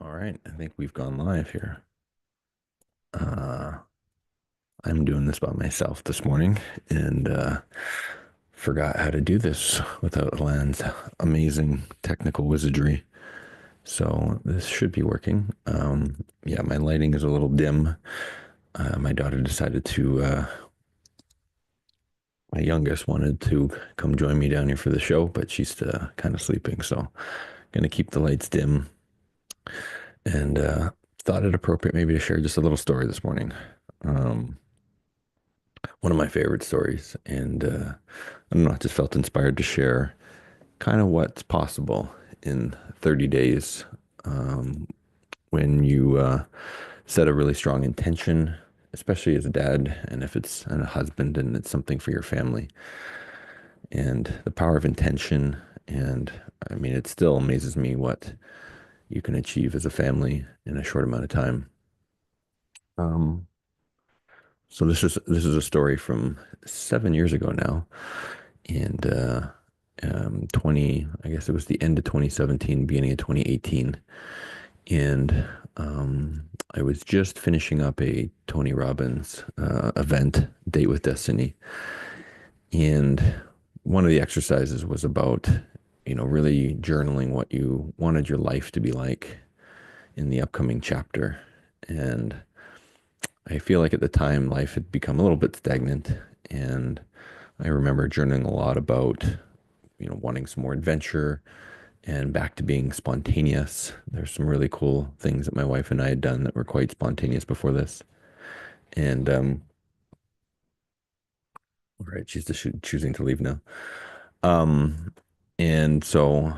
All right, I think we've gone live here. Uh, I'm doing this by myself this morning and forgot how to do this without Lan's amazing technical wizardry. So this should be working. Yeah, my lighting is a little dim. My daughter decided my youngest wanted to come join me down here for the show, but she's kind of sleeping. So gonna keep the lights dim and thought it appropriate maybe to share just a little story this morning. Um, One of my favorite stories. And I don't know, I just felt inspired to share kind of what's possible in 30 days when you set a really strong intention, especially as a dad, and if it's a husband and it's something for your family. And the power of intention. And I mean, it still amazes me what you can achieve as a family in a short amount of time. Um, so this is a story from 7 years ago now. And 20, I guess it was the end of 2017, beginning of 2018. And I was just finishing up a Tony Robbins event, Date with Destiny. And one of the exercises was about, really journaling what you wanted your life to be like in the upcoming chapter. And I feel like at the time life had become a little bit stagnant. And I remember journaling a lot about, wanting some more adventure and back to being spontaneous. There's some really cool things that my wife and I had done that were quite spontaneous before this. And all right, she's just choosing to leave now. Um, and so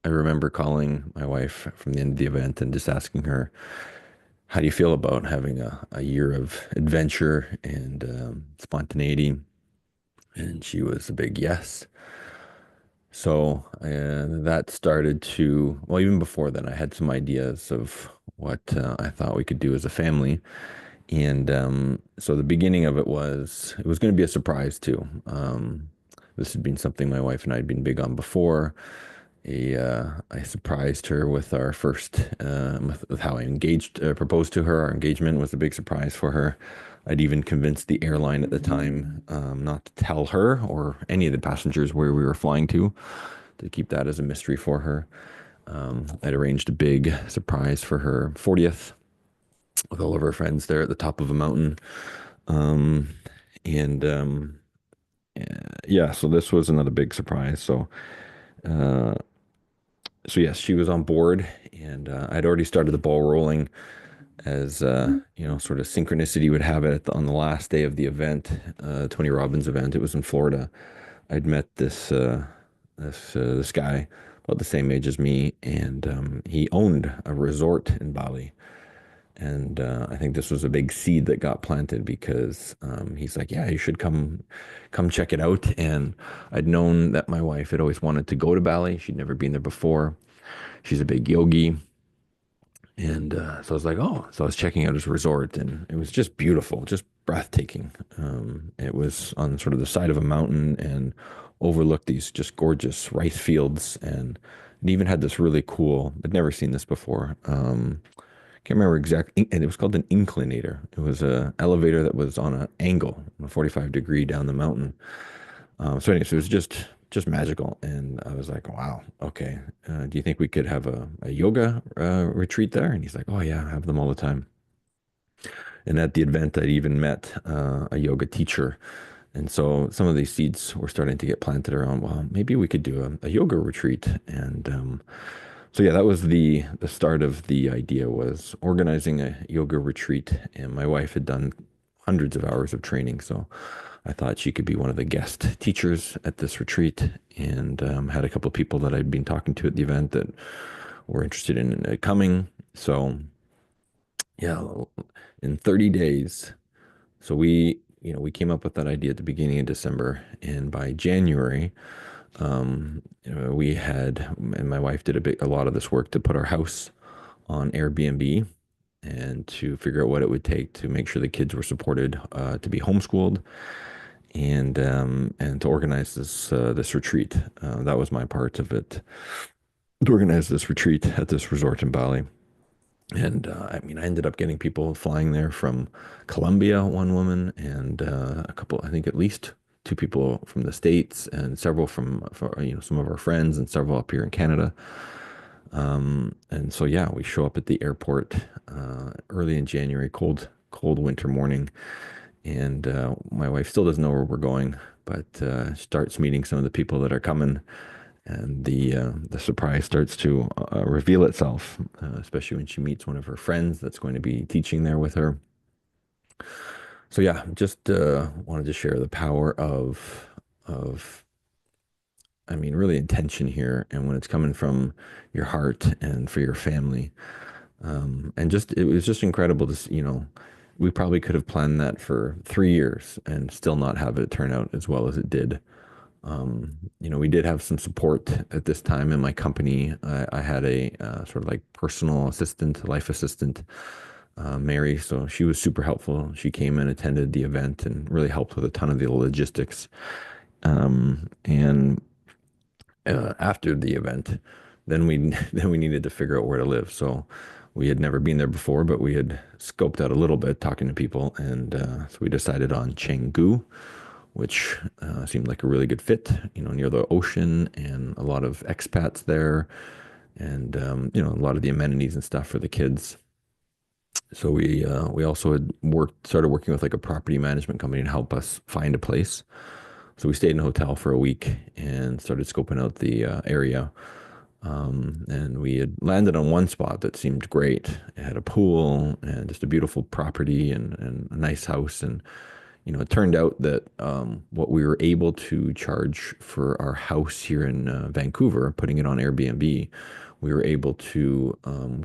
I remember calling my wife from the end of the event and just asking her, "How do you feel about having a year of adventure and spontaneity?" And she was a big yes. So that started to, well, even before then, I had some ideas of what I thought we could do as a family. And so the beginning of it was going to be a surprise too. This had been something my wife and I had been big on before. I surprised her with our first, with how I proposed to her. Our engagement was a big surprise for her. I'd even convinced the airline at the time not to tell her or any of the passengers where we were flying to keep that as a mystery for her. I'd arranged a big surprise for her 40th with all of her friends there at the top of a mountain. Um, and yeah, so this was another big surprise. Uh, so yes, she was on board, and I'd already started the ball rolling as sort of synchronicity would have it on the last day of the event, Tony Robbins event. It was in Florida. I'd met this guy about the same age as me, and he owned a resort in Bali. And I think this was a big seed that got planted because he's like, "Yeah, you should come check it out." And I'd known that my wife had always wanted to go to Bali. She'd never been there before. She's a big yogi, and so I was like, "Oh!" So I was checking out his resort, and it was just beautiful, just breathtaking. It was on sort of the side of a mountain and overlooked these just gorgeous rice fields, and it even had this really cool. I'd never seen this before. Can't remember exactly, and it was called an inclinator. It was a elevator that was on an angle, a 45-degree down the mountain. So anyways, it was just magical, and I was like, wow, okay. Do you think we could have a yoga retreat there? And he's like, oh yeah, I have them all the time. And at the event, I even met a yoga teacher, and so some of these seeds were starting to get planted around. Well, maybe we could do a yoga retreat, and so yeah, that was the start of the idea was organizing a yoga retreat, and my wife had done hundreds of hours of training, so I thought she could be one of the guest teachers at this retreat, and had a couple of people that I'd been talking to at the event that were interested in coming. So yeah, in 30 days, so we came up with that idea at the beginning of December, and by January, we had, and my wife did a lot of this work to put our house on Airbnb and to figure out what it would take to make sure the kids were supported to be homeschooled and to organize this retreat. That was my part of it. to organize this retreat at this resort in Bali. And I mean, I ended up getting people flying there from Colombia, one woman, and a couple, I think at least two people from the States, and several from some of our friends, and several up here in Canada. And so yeah, we show up at the airport early in January, cold winter morning, and my wife still doesn't know where we're going, but starts meeting some of the people that are coming, and the surprise starts to reveal itself, especially when she meets one of her friends that's going to be teaching there with her. So yeah, just wanted to share the power of I mean, really intention here, and when it's coming from your heart and for your family. And just it was just incredible to we probably could have planned that for 3 years and still not have it turn out as well as it did. We did have some support at this time in my company. I had a sort of like personal assistant, life assistant, Mary. So she was super helpful. She came and attended the event and really helped with a ton of the logistics. And After the event, then we then we needed to figure out where to live. So we had never been there before, but we had scoped out a little bit, talking to people, and so we decided on Canggu, which seemed like a really good fit. Near the ocean and a lot of expats there, and a lot of the amenities and stuff for the kids. So we also had started working with like a property management company to help us find a place. So we stayed in a hotel for a week and started scoping out the area. And we had landed on one spot that seemed great. It had a pool and just a beautiful property and a nice house. And, it turned out that what we were able to charge for our house here in Vancouver, putting it on Airbnb, we were able to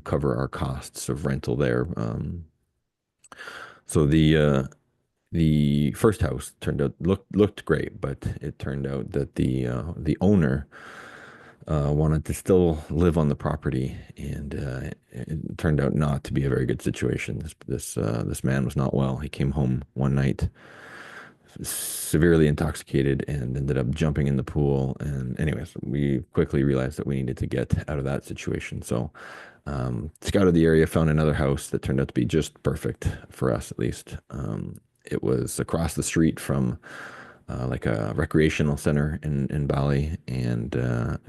cover our costs of rental there. So the first house turned out looked great, but it turned out that the owner wanted to still live on the property, and it turned out not to be a very good situation. This man was not well. He came home one night severely intoxicated and ended up jumping in the pool. And anyways, we quickly realized that we needed to get out of that situation. So scouted the area, found another house that turned out to be just perfect for us, at least. It was across the street from like a recreational center in Bali, and our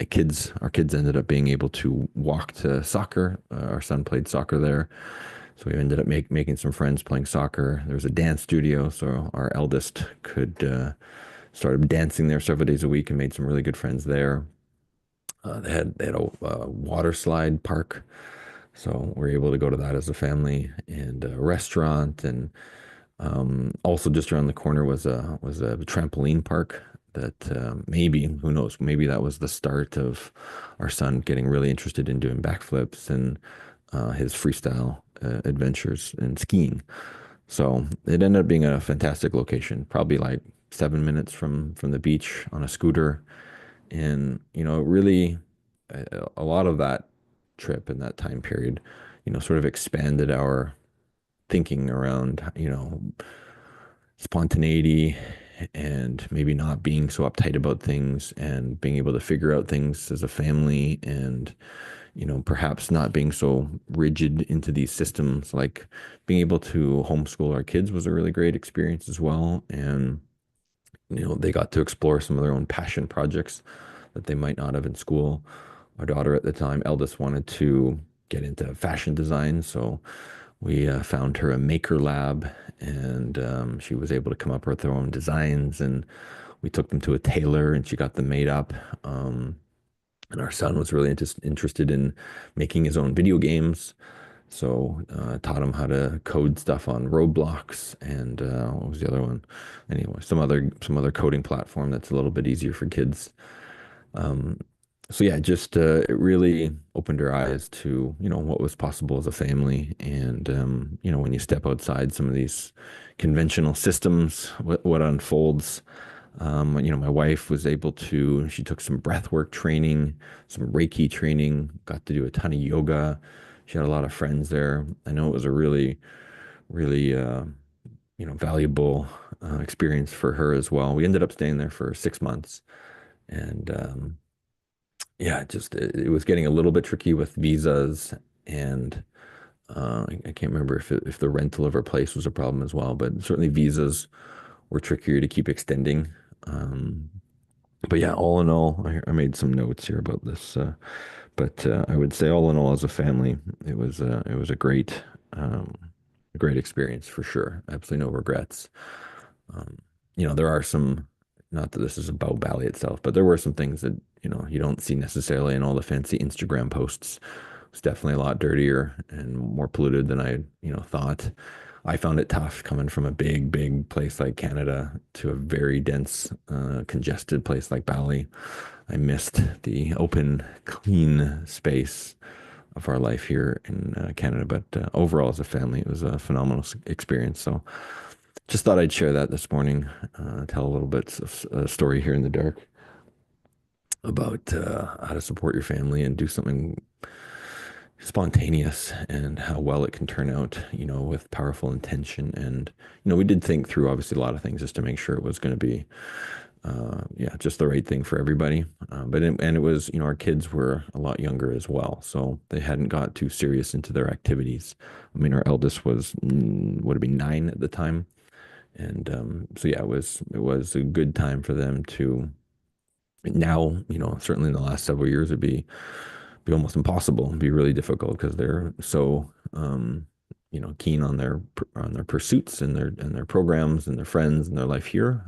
kids ended up being able to walk to soccer. Our son played soccer there, so we ended up making some friends playing soccer. There was a dance studio, so our eldest could start dancing there several days a week and made some really good friends there. They had a water slide park, so we were able to go to that as a family, and a restaurant. And also just around the corner was a trampoline park that maybe, who knows, maybe that was the start of our son getting really interested in doing backflips and his freestyle adventures and skiing. So it ended up being a fantastic location, probably like 7 minutes from the beach on a scooter. And really a lot of that trip and that time period, sort of expanded our thinking around, spontaneity, and maybe not being so uptight about things, and being able to figure out things as a family, and perhaps not being so rigid into these systems. Like being able to homeschool our kids was a really great experience as well. And they got to explore some of their own passion projects that they might not have in school. Our daughter at the time, eldest, wanted to get into fashion design, so we found her a maker lab, and she was able to come up with her own designs, and we took them to a tailor, and she got them made up. And our son was really interested in making his own video games, so taught him how to code stuff on Roblox, and what was the other one? Anyway, some other coding platform that's a little bit easier for kids. Um, so yeah, just it really opened our eyes to what was possible as a family, and when you step outside some of these conventional systems, what unfolds. My wife was able to. She took some breath work training, some Reiki training, got to do a ton of yoga. She had a lot of friends there. I know it was a really, really valuable experience for her as well. We ended up staying there for 6 months, and yeah, it was getting a little bit tricky with visas and I can't remember if the rental of our place was a problem as well, but certainly visas were trickier to keep extending. Um, but yeah, all in all, I made some notes here about this. But I would say all in all, as a family, it was a great experience for sure. Absolutely no regrets. Um, there are some, not that this is about Bali itself, but there were some things that, you don't see necessarily in all the fancy Instagram posts. It's definitely a lot dirtier and more polluted than I, thought. I found it tough coming from a big, big place like Canada to a very dense, congested place like Bali. I missed the open, clean space of our life here in Canada. But overall, as a family, it was a phenomenal experience. So just thought I'd share that this morning, tell a little bit of a story here in the dark about how to support your family and do something spontaneous and how well it can turn out, with powerful intention. And, we did think through obviously a lot of things just to make sure it was going to be, yeah, just the right thing for everybody. And it was, our kids were a lot younger as well. So they hadn't got too serious into their activities. I mean, our eldest would have been 9 at the time. And so yeah, it was a good time for them to now, certainly in the last several years, be almost impossible. It'd be really difficult because they're so keen on their pursuits and their programs and their friends and their life here.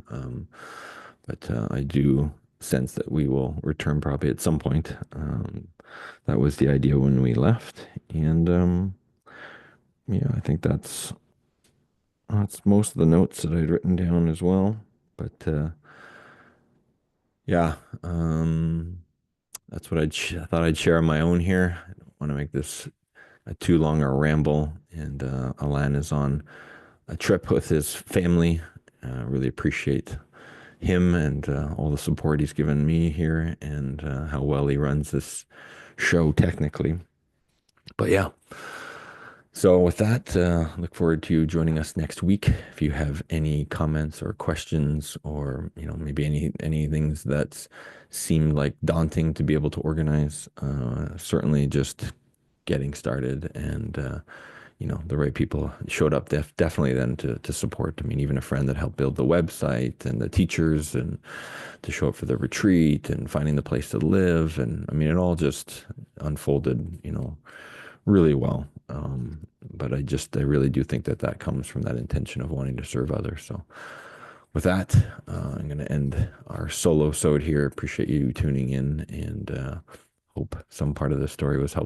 But I do sense that we will return probably at some point. That was the idea when we left, and yeah, I think that's most of the notes that I'd written down as well. But yeah, that's what I thought I'd share on my own here. I don't want to make this too long a ramble. And Alan is on a trip with his family. Really appreciate him and all the support he's given me here and how well he runs this show technically. But yeah, so with that, look forward to you joining us next week. If you have any comments or questions, or maybe any things that seemed like daunting to be able to organize, certainly just getting started and the right people showed up definitely then to support. I mean, even a friend that helped build the website and the teachers and to show up for the retreat and finding the place to live. And I mean, it all just unfolded, really well. But I really do think that comes from that intention of wanting to serve others. So with that, I'm going to end our solo sode here. Appreciate you tuning in and hope some part of the story was helpful.